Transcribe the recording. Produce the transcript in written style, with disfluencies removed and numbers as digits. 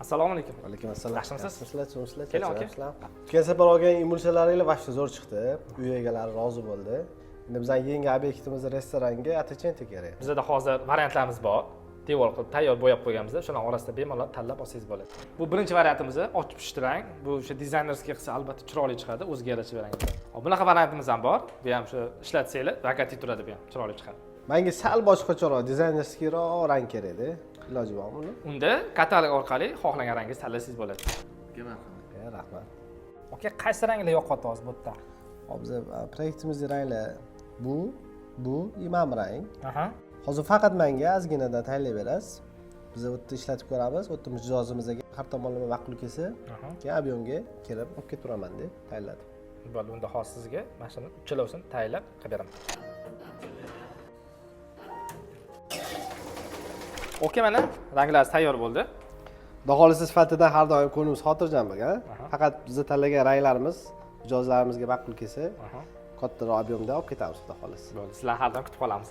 Assalomu alaykum. Alaykum assalom. Yaxshimisiz? Sizlar, Keling, aka. Kelgan safar olgan emulsiyalaringlar vaqti zo'r chiqdi. Uy egalari rozi bo'ldi. Endi bizning yangi obyektimiz restoranga atachente kerak. Bizda hozir variantlarimiz bor. Devor qilib tayyor bo'yab qo'yganmiz. Shuning orasida bemalol tanlab olsangiz bo'ladi. Bu birinchi variantimiz, ochib pishtirang. Bu o'sha dizaynerskiy qilsa albatta chiroyli chiqadi, o'ziga yarasha berang. Bunaqa variantimiz ham bor. Bu ham shu ishlatsanglar, rakati turadi, bu ham chiroyli chiqadi. Menga sal boshqacharoq, dizaynerskiyroq rang kerak edi. Iloji bormi uni? Unda katalog orqali xohlagan rangingizni tanlasangiz bo'ladi. Rahmat. Aka, qaysi ranglar yoqyapti hozir bu yerda? Hop, biz proyektimizning ranglar bu imam rang. Aha. Hozir faqat menga ozginadan tanlab berasiz. Biz u yerda ishlatib ko'ramiz. U yerda mijozimizga har tomonlama ma'qul kelsa, keyin obyomga kelib olib ketiraman deb tayinladim. Bo'ldi, unda hozir sizga mana shuni uchalovsini tayinlab qilib beraman. Okey, mana ranglar tayyor bo'ldi. Xudo xohlasa sifatidan har doim ko'nglimiz xotirjam bo'lgan. Faqat bizga tanlagan ranglarimiz mijozlarimizga ma'qul kelsa, kattaroq obyomda olib ketamiz, xudo xohlasa. Bo'ldi, sizlarni har doim kutib qolamiz.